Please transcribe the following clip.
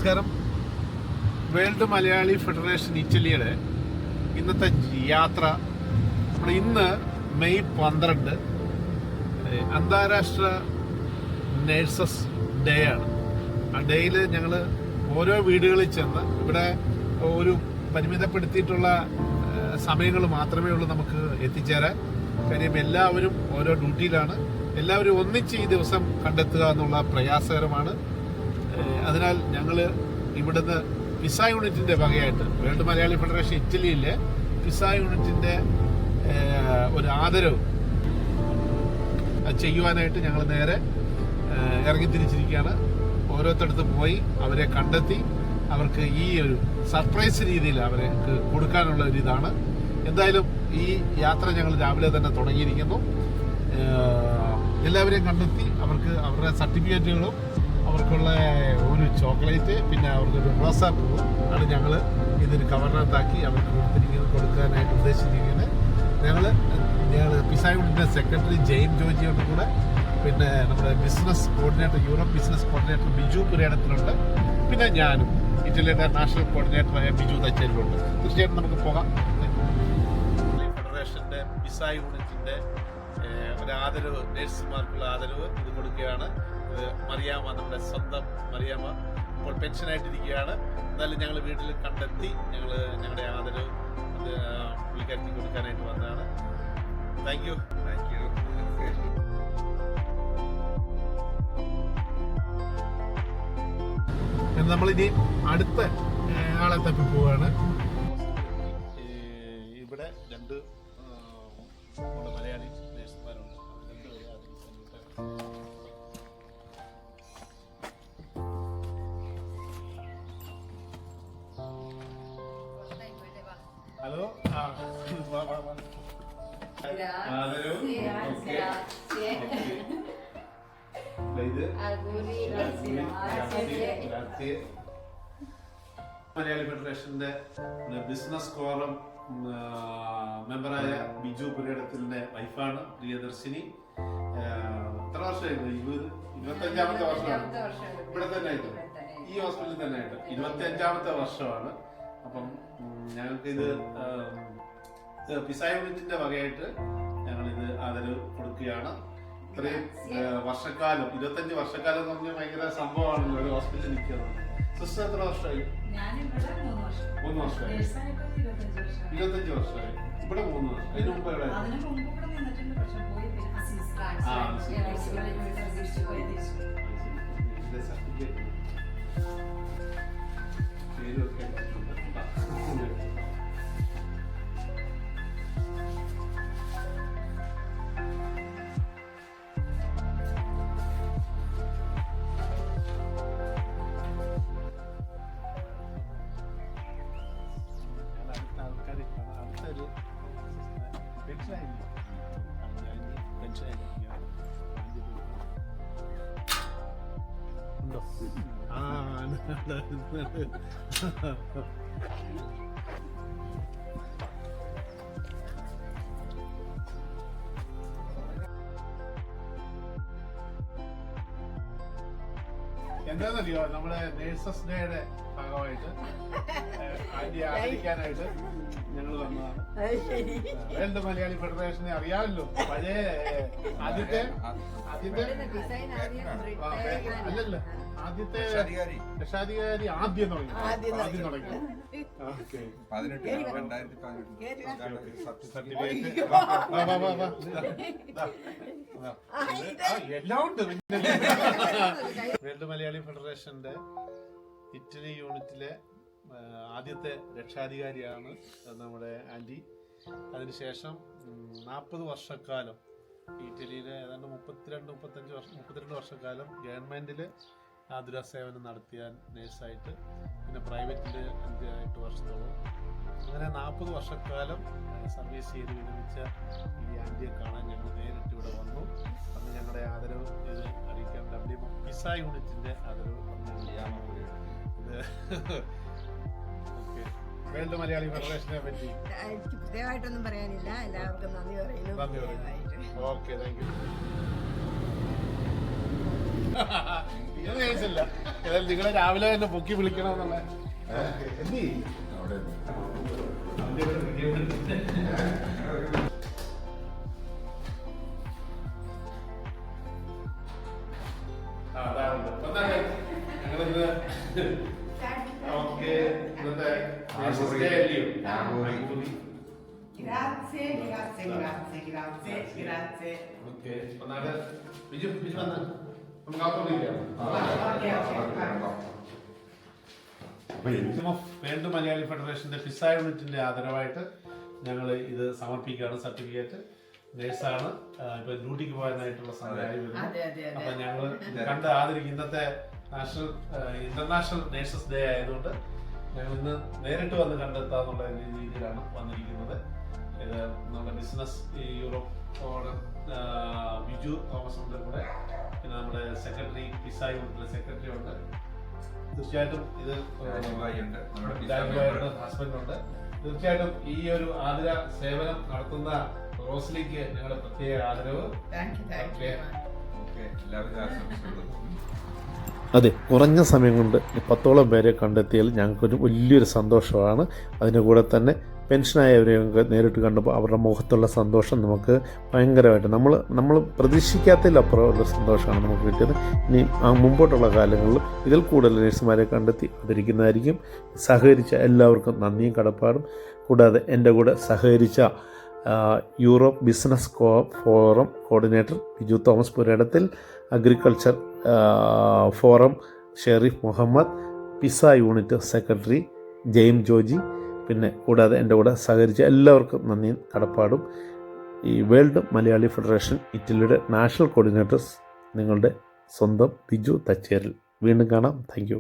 നമസ്കാരം. World Malayali federation ഇറ്റലിയുടെ ഇന്നത്തെ യാത്ര നമ്മൾ ഇന്ന് മെയ് 12 അന്താരാഷ്ട്ര നേഴ്സസ് ഡേ ആണ്. ആ ഡേയിൽ ഞങ്ങൾ ഓരോ വീടുകളിൽ ചെന്ന് ഇവിടെ ഒരു പരിമിതപ്പെടുത്തിയിട്ടുള്ള സമയങ്ങൾ മാത്രമേ ഉള്ളൂ നമുക്ക് എത്തിച്ചേരാൻ. കാര്യം എല്ലാവരും ഓരോ ഡ്യൂട്ടിയിലാണ്. എല്ലാവരും ഒന്നിച്ച് ഈ ദിവസം കണ്ടെത്തുക എന്നുള്ള പ്രയാസകരമാണ്. അതിനാൽ ഞങ്ങൾ ഇവിടുന്ന് പിസ യൂണിറ്റിന്റെ വകയായിട്ട് വേൾഡ് മലയാളി ഫെഡറേഷൻ ഇറ്റലിയിലെ പിസ യൂണിറ്റിന്റെ ഒരു ആദരവ് ചെയ്യുവാനായിട്ട് ഞങ്ങൾ നേരെ ഇറങ്ങിത്തിരിച്ചിരിക്കുകയാണ്. ഓരോരുത്തടുത്ത് പോയി അവരെ കണ്ടെത്തി അവർക്ക് ഈ ഒരു സർപ്രൈസ് രീതിയിൽ അവർക്ക് കൊടുക്കാനുള്ള ഒരു ഇതാണ്. എന്തായാലും ഈ യാത്ര ഞങ്ങൾ രാവിലെ തന്നെ തുടങ്ങിയിരിക്കുന്നു. എല്ലാവരെയും കണ്ടെത്തി അവർക്ക് അവരുടെ സർട്ടിഫിക്കറ്റുകളും അവർക്കുള്ള ഒരു ചോക്ലേറ്റ് പിന്നെ അവർക്കൊരു റോസാപ്പൂ ആണ് ഞങ്ങൾ ഇതൊരു കവറിനകത്താക്കി അവർക്ക് കൊടുക്കാനായിട്ട് ഉദ്ദേശിച്ചിരിക്കുന്നത്. ഞങ്ങൾ പിസ യൂണിറ്റിൻ്റെ സെക്രട്ടറി ജെയിം ജോജിയുടെ കൂടെ പിന്നെ നമ്മുടെ business coordinator Europe business coordinator Biju പുരേടത്തിലുണ്ട്. പിന്നെ ഞാനും ഇറ്റലിയുടെ നാഷണൽ കോർഡിനേറ്ററായ ബിജു തച്ചേരിലുണ്ട്. തീർച്ചയായിട്ടും നമുക്ക് പോകാം. ഫെഡറേഷൻ്റെ പിസ യൂണിറ്റിൻ്റെ ഒരു ആദരവ്, നേഴ്സുമാർക്കുള്ള ആദരവ് ഇത് കൊടുക്കുകയാണ്. മറിയാമ്മ, നമ്മുടെ സ്വന്തം മറിയാമ്മ ഇപ്പോൾ പെൻഷനായിട്ടിരിക്കുകയാണ്. എന്നാലും ഞങ്ങൾ വീട്ടിൽ കണ്ടെത്തി ഞങ്ങളുടെ ആദരവ് അത് പുള്ളിക്കാരത്തി കൊടുക്കാനായിട്ട് വന്നതാണ്. Thank you. നമ്മളിനി അടുത്ത ആളെ തപ്പി പോവുകയാണ്. ഇവിടെ രണ്ട് മലയാളി നേഴ്സുമാരുണ്ട്. ഹലോ, മലയാളി ഫെഡറേഷന്റെ ബിസിനസ് കോറം മെമ്പറായ ബിജു പുരേടത്തിലിന്റെ വൈഫാണ് പ്രിയദർശിനി. എത്ര വർഷമായിരുന്നു? 25ാമത്തെ വർഷമാണ് ഇവിടെ തന്നെ ആയിട്ട്, ഈ ഹോസ്പിറ്റലിൽ തന്നെ ആയിട്ട് 25ാമത്തെ വർഷമാണ്. അപ്പം ഞങ്ങൾക്കിത് പിസ യൂണിറ്റിന്റെ വകയായിട്ട് ഞങ്ങളിത് ആദരവ് കൊടുക്കുകയാണ്. ഇത്രയും വർഷക്കാലം, 25 വർഷക്കാലം എന്ന് പറഞ്ഞാൽ ഭയങ്കര സംഭവമാണല്ലോ ഒരു ഹോസ്പിറ്റലിൽ നിൽക്കുന്നത്. സിസ്റ്റർ എത്ര വർഷമായി? 3 വർഷമായി. 25 വർഷമായി. ഇവിടെ 3 വർഷം. അതിന് മുമ്പ് എവിടെ? പേരൊക്കെ ഉണ്ടോ? എന്താണെന്നറിയോ, നമ്മുടെ നേഴ്സസ് ഡേയുടെ ഭാഗമായിട്ട് ആന്റി ആദരിക്കാനായിട്ട് ഞങ്ങൾ വന്നതാണ്. വേൾഡ് മലയാളി ഫെഡറേഷനെ അറിയാമല്ലോ, പഴയ ആദ്യത്തെ അല്ലല്ലോ ആദ്യത്തെ രക്ഷാധികാരി ആദ്യം തുടങ്ങി. എല്ലാം ഉണ്ട്. വേൾഡ് മലയാളി ഫെഡറേഷന്റെ ഇറ്റലി യൂണിറ്റിലെ ആദ്യത്തെ രക്ഷാധികാരിയാണ് നമ്മുടെ ആന്റി. അതിനുശേഷം 40 വർഷക്കാലം ഇറ്റലിയിലെ ഏതാണ്ട് 32 വർഷക്കാലം ഗവൺമെന്റിൽ ആതുര സേവനം നടത്തിയ നേഴ്സായിട്ട്, പിന്നെ പ്രൈവറ്റിൽ 5-8 വർഷത്തോളം, അങ്ങനെ 40 വർഷക്കാലം സർവീസ് ചെയ്ത് വിരമിച്ച ഈ ആന്റിയെ കാണാൻ ഞങ്ങൾ നേരിട്ട് ഇവിടെ വന്നു. അന്ന് ഞങ്ങളുടെ ആദരവ് ഇത് അറിയിക്കാൻ പിസ യൂണിറ്റിന്റെ ആദരവ് ഓക്കെ. വേൾഡ് മലയാളി ഫെഡറേഷനെ പറ്റി എനിക്ക് പ്രത്യേകമായിട്ടൊന്നും പറയാനില്ല. എല്ലാവർക്കും നന്ദി പറയുന്നു. Okay, thank you. നിങ്ങൾ കേസില്ല, ഏതായാലും നിങ്ങളെ രാവിലെ തന്നെ പൊക്കി വിളിക്കണമെന്നുള്ള എന്തി ഞങ്ങളിന്ന് ഓക്കെ ഇന്നത്തെ Grazie, grazie, grazie, grazie, grazie. Okay Biju Biju വന്ന് നമുക്ക് അകത്തോട്ടിരിക്കാം. വേൾഡ് മലയാളി ഫെഡറേഷന്റെ പിസ യൂണിറ്റിന്റെ ആദരവായിട്ട് ഞങ്ങൾ ഇത് സമർപ്പിക്കുകയാണ്. സർട്ടിഫിക്കറ്റ് നേഴ്സാണ്, ഇപ്പൊ ഡ്യൂട്ടിക്ക് പോകാനായിട്ടുള്ള സമയമായി വരുന്നു. അപ്പൊ ഞങ്ങൾ കണ്ട് ആദരിക്കും. ഇന്നത്തെ ഇന്റർനാഷണൽ നേഴ്സസ് ഡേ ആയതുകൊണ്ട് ഞങ്ങൾ ഇന്ന് നേരിട്ട് വന്ന് കണ്ടെത്താന്നുള്ള രീതിയിലാണ് വന്നിരിക്കുന്നത്. ഇത് നമ്മുടെ ബിസിനസ് യൂറോപ്പ് ബിജു തോമസിന്റെ കൂടെ, പിന്നെ നമ്മുടെ സെക്രട്ടറി പിസ യൂണിറ്റിലെ സെക്രട്ടറി ഉണ്ട്. തീർച്ചയായിട്ടും ഇത് ഹസ്ബൻഡ് ഉണ്ട്. തീർച്ചയായിട്ടും ഈ ഒരു ആദര സേവനം നടത്തുന്ന റോസ്ലിക്ക് ഞങ്ങളുടെ പ്രത്യേക ആദരവ്. അതെ, കുറഞ്ഞ സമയം കൊണ്ട് 10ഓളം പേരെ കണ്ടെത്തിയാൽ ഞങ്ങൾക്കൊരു വലിയൊരു സന്തോഷമാണ്. അതിൻ്റെ കൂടെ തന്നെ പെൻഷനായവരെയൊക്കെ നേരിട്ട് കണ്ടപ്പോൾ അവരുടെ മുഖത്തുള്ള സന്തോഷം നമുക്ക് ഭയങ്കരമായിട്ട് നമ്മൾ പ്രതീക്ഷിക്കാത്തതിലപ്പുറമുള്ള സന്തോഷമാണ് നമുക്ക് കിട്ടിയത്. ഇനി മുമ്പോട്ടുള്ള കാലങ്ങളിൽ ഇതിൽ കൂടുതൽ നഴ്സുമാരെ കണ്ടെത്തി ആദരിക്കുന്നതായിരിക്കും. സഹകരിച്ച എല്ലാവർക്കും നന്ദിയും കടപ്പാടും. കൂടാതെ എൻ്റെ കൂടെ സഹകരിച്ച Europe business forum coordinator Biju Thomas Purayidathil, agriculture forum Sherif Muhammad, Pisa unit secretary Jaime Joji, പിന്നെ കൂടാതെ എൻ്റെ കൂടെ സഹകരിച്ച എല്ലാവർക്കും നന്ദിയും കടപ്പാടും. ഈ വേൾഡ് മലയാളി ഫെഡറേഷൻ ഇറ്റലിയുടെ നാഷണൽ കോർഡിനേറ്റേഴ്സ്, നിങ്ങളുടെ സ്വന്തം ബിജു തച്ചേരിൽ. വീണ്ടും കാണാം. Thank U.